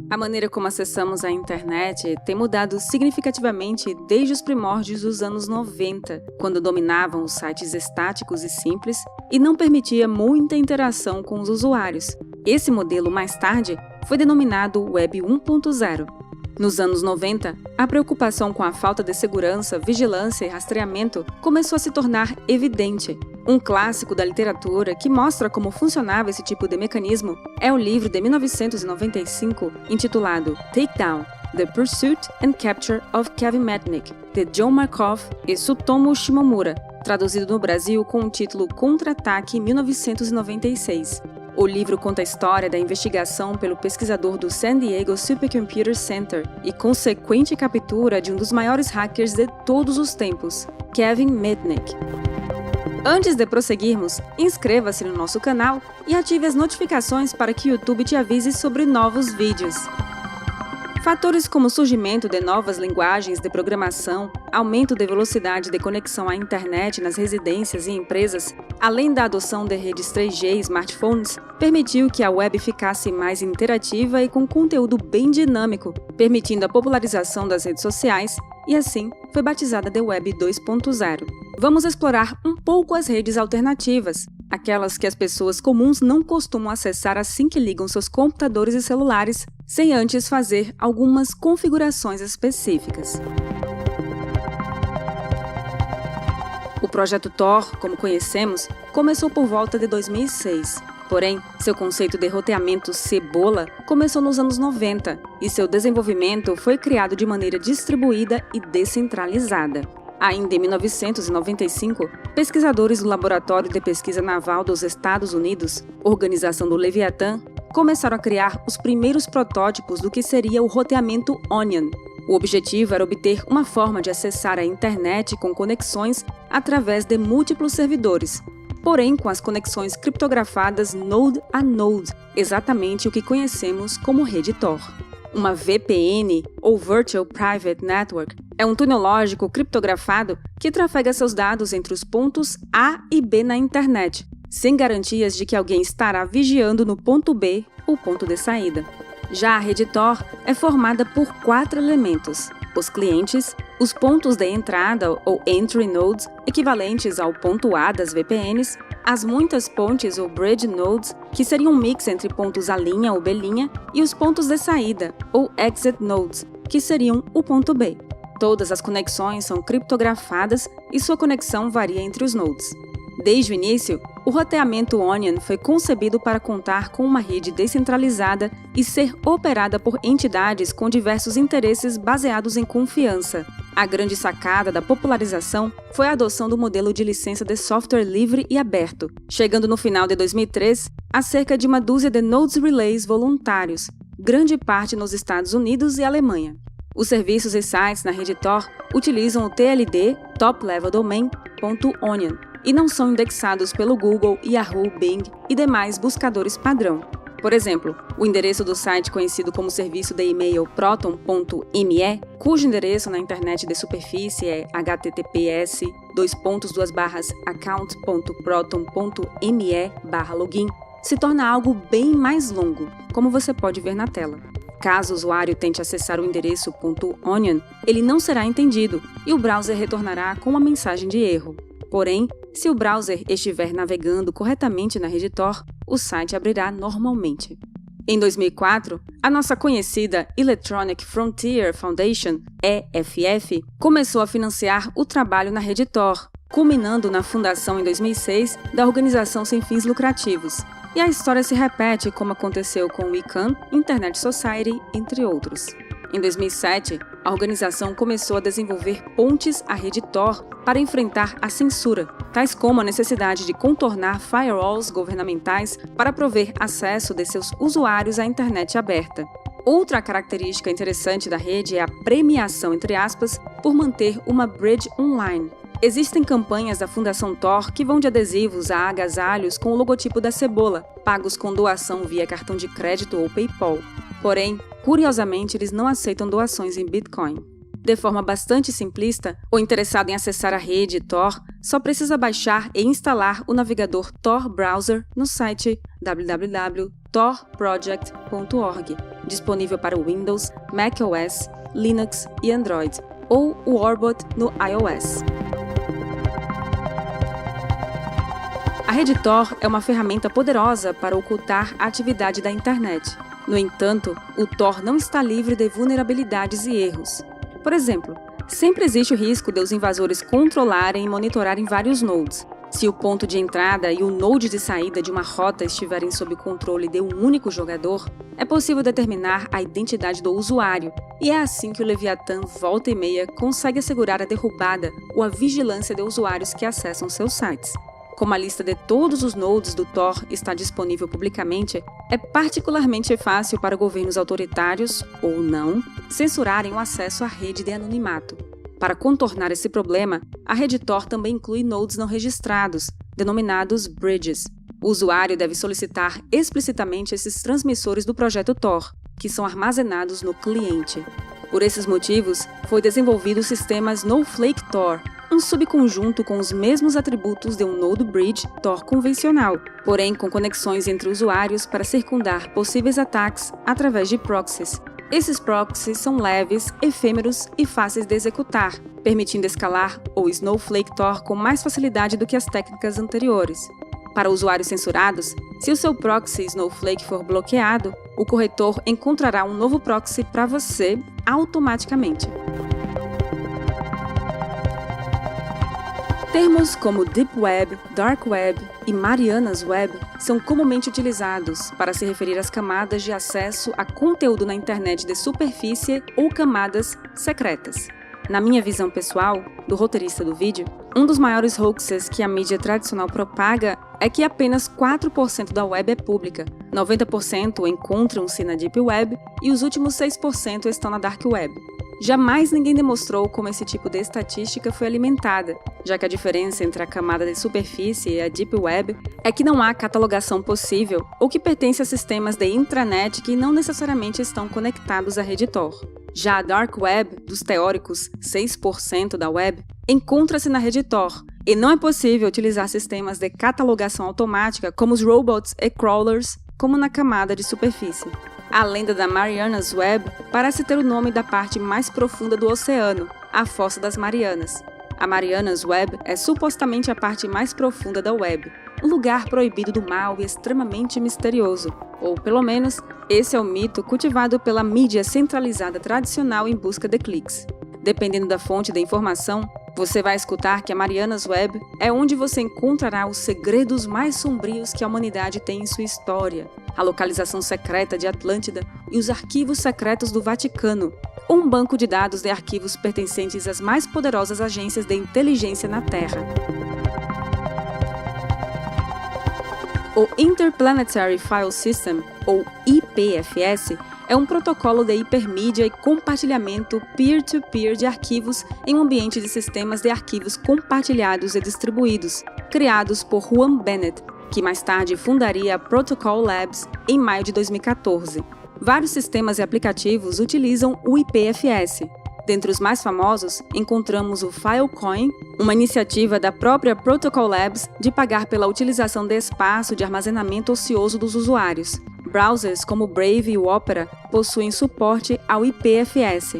A maneira como acessamos a internet tem mudado significativamente desde os primórdios dos anos 90, quando dominavam os sites estáticos e simples e não permitia muita interação com os usuários. Esse modelo, mais tarde, foi denominado Web 1.0. Nos anos 90, a preocupação com a falta de segurança, vigilância e rastreamento começou a se tornar evidente. Um clássico da literatura que mostra como funcionava esse tipo de mecanismo é o livro de 1995 intitulado Takedown: The Pursuit and Capture of Kevin Mitnick, de John Markoff e Tsutomu Shimomura, traduzido no Brasil com o título Contra-ataque 1996. O livro conta a história da investigação pelo pesquisador do San Diego Supercomputer Center e consequente captura de um dos maiores hackers de todos os tempos, Kevin Mitnick. Antes de prosseguirmos, inscreva-se no nosso canal e ative as notificações para que o YouTube te avise sobre novos vídeos. Fatores como o surgimento de novas linguagens de programação, aumento de velocidade de conexão à internet nas residências e empresas, além da adoção de redes 3G e smartphones, permitiu que a web ficasse mais interativa e com conteúdo bem dinâmico, permitindo a popularização das redes sociais e, assim, foi batizada de Web 2.0. Vamos explorar um pouco as redes alternativas, aquelas que as pessoas comuns não costumam acessar assim que ligam seus computadores e celulares, sem antes fazer algumas configurações específicas. O projeto Tor, como conhecemos, começou por volta de 2006. Porém, seu conceito de roteamento cebola começou nos anos 90 e seu desenvolvimento foi criado de maneira distribuída e descentralizada. Ainda em 1995, pesquisadores do Laboratório de Pesquisa Naval dos Estados Unidos, organização do Leviatã, começaram a criar os primeiros protótipos do que seria o roteamento Onion. O objetivo era obter uma forma de acessar a internet com conexões através de múltiplos servidores, porém com as conexões criptografadas node a node, exatamente o que conhecemos como rede Tor. Uma VPN, ou Virtual Private Network, é um túnel lógico criptografado que trafega seus dados entre os pontos A e B na internet, sem garantias de que alguém estará vigiando no ponto B, ou ponto de saída. Já a rede Tor é formada por 4 elementos: os clientes, os pontos de entrada ou entry nodes, equivalentes ao ponto A das VPNs, as muitas pontes ou bridge nodes, que seriam um mix entre pontos A' ou B', e os pontos de saída, ou exit nodes, que seriam o ponto B. Todas as conexões são criptografadas e sua conexão varia entre os nodes. Desde o início, o roteamento Onion foi concebido para contar com uma rede descentralizada e ser operada por entidades com diversos interesses baseados em confiança. A grande sacada da popularização foi a adoção do modelo de licença de software livre e aberto, chegando no final de 2003 a cerca de uma dúzia de Nodes Relays voluntários, grande parte nos Estados Unidos e Alemanha. Os serviços e sites na rede Tor utilizam o TLD Top Level Domain.onion e não são indexados pelo Google, Yahoo, Bing e demais buscadores padrão. Por exemplo, o endereço do site conhecido como serviço de e-mail proton.me, cujo endereço na internet de superfície é https://account.proton.me/login, se torna algo bem mais longo, como você pode ver na tela. Caso o usuário tente acessar o endereço .onion, ele não será entendido e o browser retornará com uma mensagem de erro. Porém, se o browser estiver navegando corretamente na rede Tor, o site abrirá normalmente. Em 2004, a nossa conhecida Electronic Frontier Foundation, EFF, começou a financiar o trabalho na rede Tor, culminando na fundação em 2006 da organização sem fins lucrativos. E a história se repete como aconteceu com o ICANN, Internet Society, entre outros. Em 2007, a organização começou a desenvolver pontes à rede Tor para enfrentar a censura, tais como a necessidade de contornar firewalls governamentais para prover acesso de seus usuários à internet aberta. Outra característica interessante da rede é a premiação, entre aspas, por manter uma bridge online. Existem campanhas da Fundação Tor que vão de adesivos a agasalhos com o logotipo da cebola, pagos com doação via cartão de crédito ou PayPal. Porém, curiosamente, eles não aceitam doações em Bitcoin. De forma bastante simplista, o interessado em acessar a rede Tor só precisa baixar e instalar o navegador Tor Browser no site www.torproject.org, disponível para o Windows, macOS, Linux e Android, ou o Orbot no iOS. A rede Tor é uma ferramenta poderosa para ocultar a atividade da internet. No entanto, o Tor não está livre de vulnerabilidades e erros. Por exemplo, sempre existe o risco de os invasores controlarem e monitorarem vários nodes. Se o ponto de entrada e o node de saída de uma rota estiverem sob o controle de um único jogador, é possível determinar a identidade do usuário, e é assim que o Leviatã volta e meia consegue assegurar a derrubada ou a vigilância de usuários que acessam seus sites. Como a lista de todos os nodes do Tor está disponível publicamente, é particularmente fácil para governos autoritários, ou não, censurarem o acesso à rede de anonimato. Para contornar esse problema, a rede Tor também inclui nodes não registrados, denominados bridges. O usuário deve solicitar explicitamente esses transmissores do projeto Tor, que são armazenados no cliente. Por esses motivos, foi desenvolvido o sistema Snowflake Tor, um subconjunto com os mesmos atributos de um Node Bridge Tor convencional, porém com conexões entre usuários para circundar possíveis ataques através de proxies. Esses proxies são leves, efêmeros e fáceis de executar, permitindo escalar o Snowflake Tor com mais facilidade do que as técnicas anteriores. Para usuários censurados, se o seu proxy Snowflake for bloqueado, o corretor encontrará um novo proxy para você automaticamente. Termos como Deep Web, Dark Web e Marianas Web são comumente utilizados para se referir às camadas de acesso a conteúdo na internet de superfície ou camadas secretas. Na minha visão pessoal, do roteirista do vídeo, um dos maiores hoaxes que a mídia tradicional propaga é que apenas 4% da web é pública, 90% encontram-se na Deep Web e os últimos 6% estão na Dark Web. Jamais ninguém demonstrou como esse tipo de estatística foi alimentada, já que a diferença entre a camada de superfície e a Deep Web é que não há catalogação possível ou que pertence a sistemas de intranet que não necessariamente estão conectados à rede Tor. Já a Dark Web, dos teóricos 6% da web, encontra-se na rede Tor, e não é possível utilizar sistemas de catalogação automática como os robots e crawlers, como na camada de superfície. A lenda da Marianas Web parece ter o nome da parte mais profunda do oceano, a Fossa das Marianas. A Marianas Web é supostamente a parte mais profunda da web, um lugar proibido do mal e extremamente misterioso, ou pelo menos, esse é o mito cultivado pela mídia centralizada tradicional em busca de cliques. Dependendo da fonte da informação, você vai escutar que a Marianas Web é onde você encontrará os segredos mais sombrios que a humanidade tem em sua história, a localização secreta de Atlântida e os arquivos secretos do Vaticano, um banco de dados de arquivos pertencentes às mais poderosas agências de inteligência na Terra. O Interplanetary File System, ou IPFS, é um protocolo de hipermídia e compartilhamento peer-to-peer de arquivos em um ambiente de sistemas de arquivos compartilhados e distribuídos, criados por Juan Bennett, que mais tarde fundaria a Protocol Labs em maio de 2014. Vários sistemas e aplicativos utilizam o IPFS. Dentre os mais famosos, encontramos o Filecoin, uma iniciativa da própria Protocol Labs de pagar pela utilização de espaço de armazenamento ocioso dos usuários. Browsers como Brave e o Opera possuem suporte ao IPFS.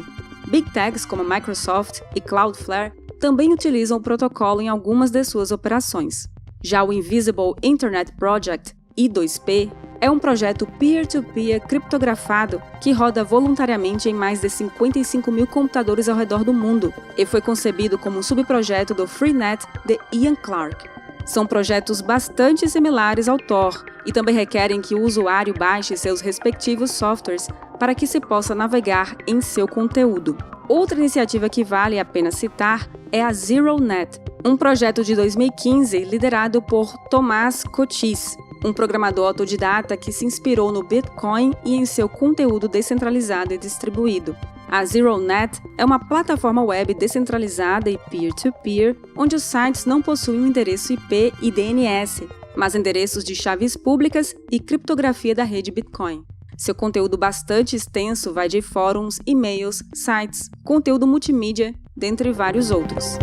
Big Techs como Microsoft e Cloudflare também utilizam o protocolo em algumas de suas operações. Já o Invisible Internet Project, I2P, é um projeto peer-to-peer criptografado que roda voluntariamente em mais de 55 mil computadores ao redor do mundo e foi concebido como um subprojeto do Freenet de Ian Clark. São projetos bastante similares ao Tor e também requerem que o usuário baixe seus respectivos softwares para que se possa navegar em seu conteúdo. Outra iniciativa que vale a pena citar é a ZeroNet, um projeto de 2015 liderado por Tomás Cochise, um programador autodidata que se inspirou no Bitcoin e em seu conteúdo descentralizado e distribuído. A ZeroNet é uma plataforma web descentralizada e peer-to-peer, onde os sites não possuem um endereço IP e DNS, mas endereços de chaves públicas e criptografia da rede Bitcoin. Seu conteúdo bastante extenso vai de fóruns, e-mails, sites, conteúdo multimídia, dentre vários outros.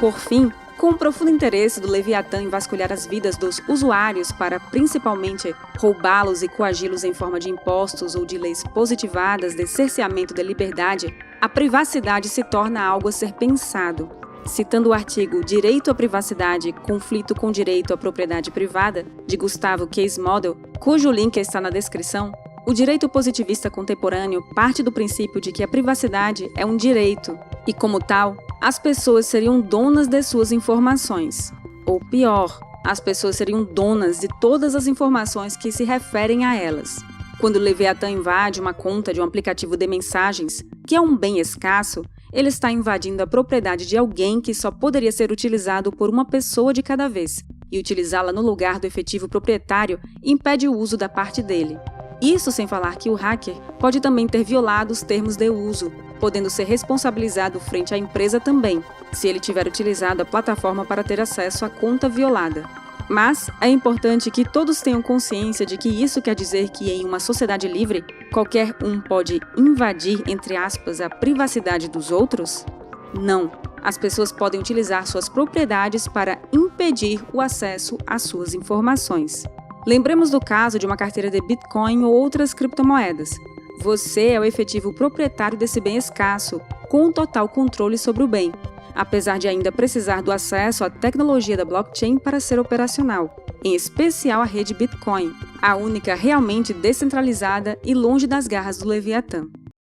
Por fim, com o profundo interesse do Leviatã em vasculhar as vidas dos usuários para principalmente roubá-los e coagi-los em forma de impostos ou de leis positivadas de cerceamento da liberdade, a privacidade se torna algo a ser pensado. Citando o artigo Direito à Privacidade, Conflito com Direito à Propriedade Privada, de Gustavo Case Model, cujo link está na descrição, o direito positivista contemporâneo parte do princípio de que a privacidade é um direito e, como tal, as pessoas seriam donas de suas informações. Ou pior, as pessoas seriam donas de todas as informações que se referem a elas. Quando o Leviatã invade uma conta de um aplicativo de mensagens, que é um bem escasso, ele está invadindo a propriedade de alguém que só poderia ser utilizado por uma pessoa de cada vez, e utilizá-la no lugar do efetivo proprietário impede o uso da parte dele. Isso sem falar que o hacker pode também ter violado os termos de uso, podendo ser responsabilizado frente à empresa também, se ele tiver utilizado a plataforma para ter acesso à conta violada. Mas é importante que todos tenham consciência de que isso quer dizer que em uma sociedade livre, qualquer um pode invadir, entre aspas, a privacidade dos outros? Não. As pessoas podem utilizar suas propriedades para impedir o acesso às suas informações. Lembremos do caso de uma carteira de Bitcoin ou outras criptomoedas. Você é o efetivo proprietário desse bem escasso, com total controle sobre o bem, apesar de ainda precisar do acesso à tecnologia da blockchain para ser operacional, em especial a rede Bitcoin, a única realmente descentralizada e longe das garras do Leviatã.